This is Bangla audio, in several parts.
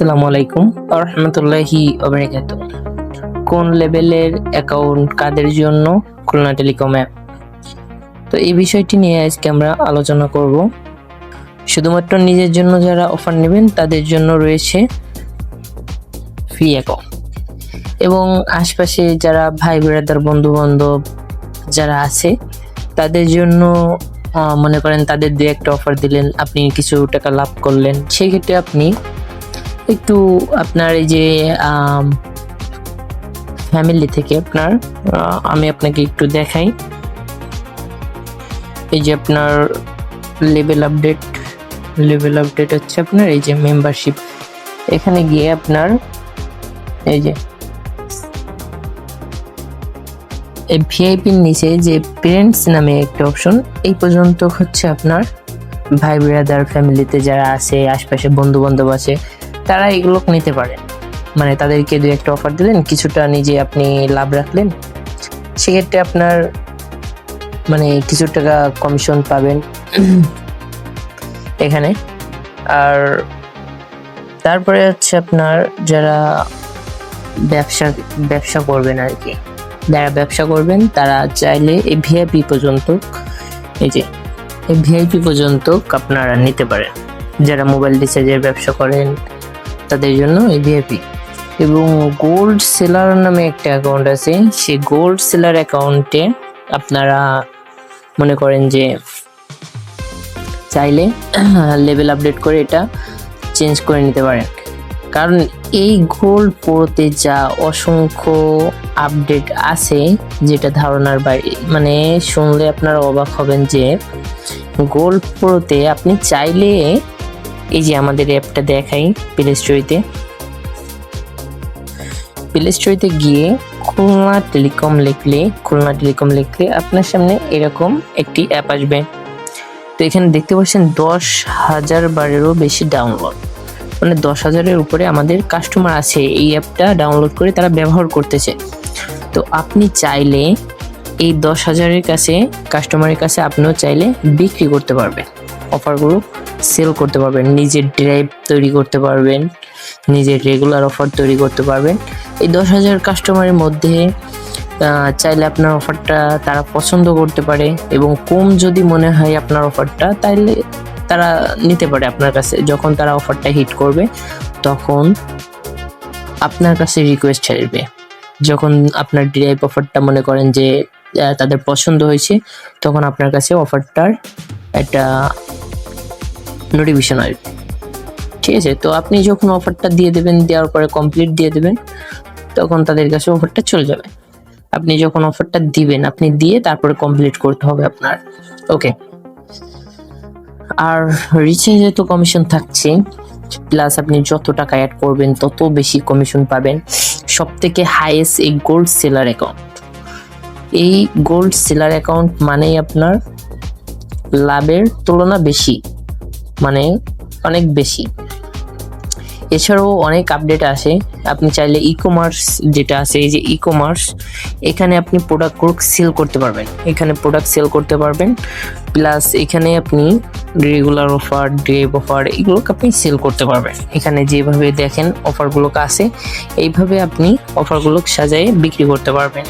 আসসালামু আলাইকুম ওয়া রাহমাতুল্লাহি ওয়া বারাকাতুহু। কোন লেভেলের অ্যাকাউন্ট কাদের জন্য খুলনা টেলিকম অ্যাপ? তো এই বিষয়টি নিয়ে আজকে আমরা আলোচনা করব। শুধুমাত্র নিজের জন্য যারা অফার নেবেন তাদের জন্য রয়েছে ফ্রি অ্যাকাউন্ট, এবং আশপাশে যারা ভাই ব্রাদার বন্ধু বান্ধব যারা আছে তাদের জন্য মনে করেন তাদের দু একটা অফার দিলেন, আপনি কিছু টাকা লাভ করলেন। সেক্ষেত্রে আপনি একটু আপনার এই যে ফ্যামিলি থেকে আপনার আমি আপনাকে একটু দেখাই। এই যে আপনার লেভেল আপডেট হচ্ছে আপনার এই যে মেম্বারশিপ। এখানে গিয়ে আপনার এই যে এই ভিআইপির নিচে যে পেরেন্টস নামে একটা অপশন, এই পর্যন্ত হচ্ছে আপনার ভাই ব্রাদার ফ্যামিলিতে যারা আছে, আশপাশে বন্ধু বান্ধব আছে, তারা এগুলো নিতে পারে। মানে তাদেরকে দু একটা অফার দিলেন, কিছুটা নিজে আপনি লাভ রাখলেন, সেক্ষেত্রে আপনার মানে কিছু টাকা কমিশন পাবেন এখানে। আর তারপরে হচ্ছে আপনার যারা ব্যবসা করবেন আর কি, যারা ব্যবসা করবেন তারা চাইলে এই ভিআইপি পর্যন্ত, এই যে এই ভিআইপি পর্যন্ত আপনারা নিতে পারেন। যারা মোবাইল রিচার্জের ব্যবসা করেন তাদের জন্য এই ভিআইপি। এবং গোল্ড সেলার নামে একটা অ্যাকাউন্ট আছে, সেই গোল্ড সেলার অ্যাকাউন্টে আপনারা মনে করেন যে চাইলে লেভেল আপডেট করে এটা চেঞ্জ করে নিতে পারেন। কারণ এই গোল্ড প্রোতে যা অসংখ্য আপডেট আছে যেটা ধারণার বাইরে, মানে শুনলে আপনারা অবাক হবেন যে গোল্ড প্রোতে আপনি চাইলে এই যে আমাদের অ্যাপটা দেখাই, প্লে স্টোরিতে গিয়ে খুলনা টেলিকম লিখলে আপনার সামনে এরকম একটি অ্যাপ আসবে। তো এখানে দেখতে পাচ্ছেন 10,000 বারেরও বেশি ডাউনলোড, মানে 10,000-এর উপরে আমাদের কাস্টমার আছে এই অ্যাপটা ডাউনলোড করে তারা ব্যবহার করতেছে। তো আপনি চাইলে এই 10,000-এর কাছে কাস্টমারের কাছে আপনিও চাইলে বিক্রি করতে পারবেন, অফারগুলো সেল করতে পারবেন, নিজের ড্রাইভ তৈরি করতে পারবেন, নিজের রেগুলার অফার তৈরি করতে পারবেন। এই 10,000 কাস্টমারের মধ্যে চাইলে আপনার অফারটা তারা পছন্দ করতে পারে, এবং কম যদি মনে হয় আপনার অফারটা, তাইলে তারা নিতে পারে আপনার কাছে। যখন তারা অফারটা হিট করবে তখন আপনার কাছে রিকোয়েস্ট আসবে। যখন আপনার ড্রাইভ অফারটা মনে করেন যে তাদের পছন্দ হয়েছে, তখন আপনার কাছে অফারটার একটা নোটিফিকেশন আসবে, ঠিক আছে? তো আপনি যখন অফারটা দিয়ে দেবেন, দেওয়ার পরে কমপ্লিট দিয়ে দেবেন, তখন তাদের কাছে অফারটা চলে যাবে। আপনি যখন অফারটা দিবেন, আপনি দিয়ে তারপরে কমপ্লিট করতে হবে আপনার, ওকে? আর রিচার্জে তো কমিশন থাকছে, প্লাস আপনি যত টাকা অ্যাড করবেন তত বেশি কমিশন পাবেন। সব থেকে হাইয়েস্ট এই গোল্ড সেলার অ্যাকাউন্ট। এই গোল্ড সেলার অ্যাকাউন্ট মানেই আপনার লাভের তুলনা বেশি, মানে অনেক বেশি। এছাড়াও অনেক আপডেট আসে। আপনি চাইলে ই কমার্স যেটা আছে, এই যে ই কমার্স, এখানে আপনি প্রোডাক্টগুলো সেল করতে পারবেন, প্লাস এখানে আপনি রেগুলার অফার, ড্রাইভ অফার, এগুলো আপনি সেল করতে পারবেন। এখানে যেভাবে দেখেন অফারগুলো আছে, এইভাবে আপনি অফারগুলো সাজায়ে বিক্রি করতে পারবেন।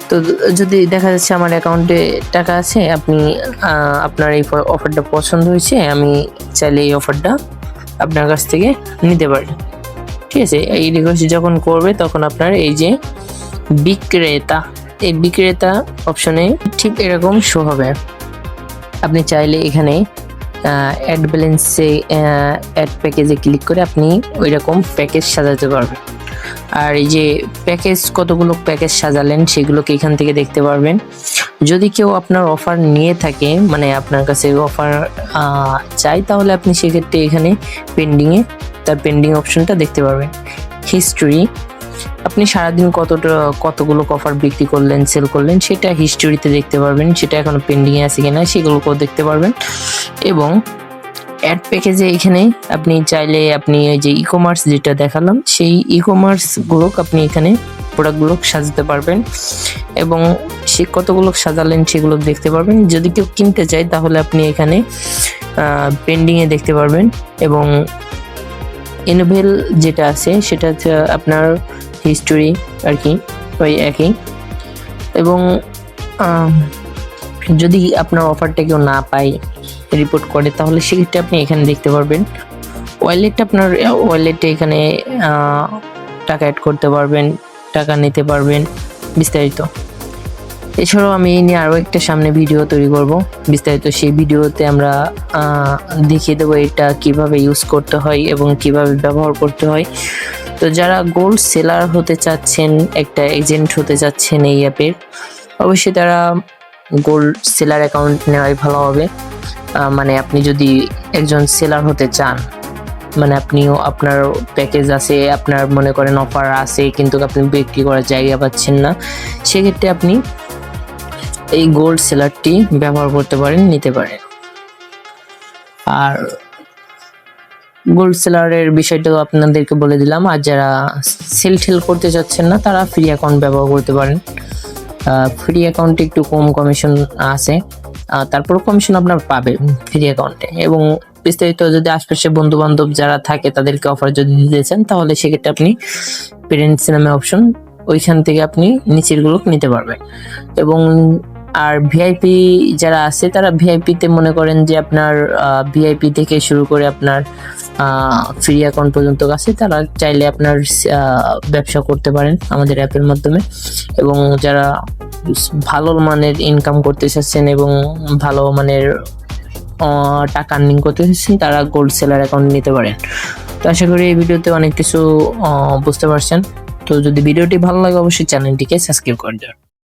তো যদি দেখা যাচ্ছে আমার অ্যাকাউন্টে টাকা আছে, আপনি আপনার এই অফারটা পছন্দ হয়েছে, আমি চাইলে এই অফারটা আপনার কাছ থেকে নিতে পারি, ঠিক আছে? এই রিকোয়েস্ট যখন করবে তখন আপনার এই যে বিক্রেতা অপশনে ঠিক এরকম শো হবে। আপনি চাইলে এখানে অ্যাড ব্যালেন্সে অ্যাড প্যাকেজে ক্লিক করে আপনি ওই রকম প্যাকেজ সাজাতে পারবেন। আর এই যে কতগুলো প্যাকেজ সাজালেন সেগুলোকে এখান থেকে দেখতে পারবেন। যদি কেউ আপনার অফার নিয়ে থাকে, মানে আপনার কাছে অফার চাই, তাহলে আপনি সেক্ষেত্রে এখানে তার পেন্ডিং অপশনটা দেখতে পারবেন। হিস্টোরি, আপনি সারাদিন কতগুলো অফার বিক্রি করলেন, সেল করলেন, সেটা হিস্টোরিতে দেখতে পারবেন। সেটা এখনো পেন্ডিংয়ে আছে কিনা সেগুলোকেও দেখতে পারবেন। এবং অ্যাড প্যাকেজে এখানে আপনি চাইলে আপনি এই যে ই কমার্স যেটা দেখালাম, সেই ই কমার্সগুলো আপনি এখানে প্রোডাক্টগুলো সাজাতে পারবেন, এবং সে কতগুলো সাজালেন সেগুলো দেখতে পারবেন। যদি কেউ কিনতে চায় তাহলে আপনি এখানে পেন্ডিংয়ে দেখতে পারবেন, এবং ইনোভেল যেটা আছে সেটা হচ্ছে আপনার হিস্টোরি আর কি, ওই একই। এবং যদি আপনার অফারটা কেউ না পায়, রিপোর্ট করে, তাহলে সেক্ষেত্রে আপনি এখানে দেখতে পারবেন ওয়ালেটটা, আপনার ওয়ালেটে এখানে টাকা অ্যাড করতে পারবেন, টাকা নিতে পারবেন, বিস্তারিত। এছাড়াও আমি এই নিয়ে আরও একটা সামনে ভিডিও তৈরি করব বিস্তারিত, সেই ভিডিওতে আমরা দেখিয়ে দেবো এটা কিভাবে ইউজ করতে হয় এবং কিভাবে ব্যবহার করতে হয়। তো যারা গোল্ড সেলার হতে চাচ্ছেন, একটা এজেন্ট হতে চাচ্ছেন এই অ্যাপের, অবশ্যই তারা গোল্ড সেলার অ্যাকাউন্ট নেওয়াই ভালো হবে। মানে আপনি যদি একজন সেলার হতে চান, মানে আপনিও আপনার প্যাকেজ আছে, আপনার মনে করেন অফার আছে, কিন্তু আপনি বিক্রি করার জায়গা পাচ্ছেন না, সেক্ষেত্রে আপনি এই গোল্ড সেলারটি ব্যবহার করতে পারেন, নিতে পারেন। আর গোল্ড সেলারের বিষয়টাও আপনাদেরকে বলে দিলাম। আর যারা সেল টেল করতে চাচ্ছেন না, তারা ফ্রি অ্যাকাউন্ট ব্যবহার করতে পারেন। ফ্রি অ্যাকাউন্টে একটু কম কমিশন আছে, তারপর কমিশন আপনার পাবেন ফ্রি অ্যাকাউন্টে। এবং বিস্তারিত যদি আশপাশে বন্ধু বান্ধব যারা থাকে তাদেরকে অফার যদি দিতে চান, তাহলে সেক্ষেত্রে আপনি পেরেন্টস নামে অপশন, ওইখান থেকে আপনি নিচের গুলো নিতে পারবেন। এবং আর ভিআইপি যারা আছে, তারা ভিআইপিতে মনে করেন যে আপনার ভিআইপি থেকে শুরু করে আপনার ফ্রি অ্যাকাউন্ট পর্যন্ত আছে, তারা চাইলে আপনার ব্যবসা করতে পারেন আমাদের অ্যাপের মাধ্যমে। এবং যারা ভালো মানের ইনকাম করতে চাচ্ছেন এবং ভালো মানের টাকা আর্নিং করতে চাচ্ছেন, তারা গোল্ড সেলার অ্যাকাউন্ট নিতে পারেন। তো আশা করি এই ভিডিওতে অনেক কিছু বুঝতে পারছেন। তো যদি ভিডিওটি ভালো লাগে, অবশ্যই চ্যানেলটিকে সাবস্ক্রাইব করে দেবেন।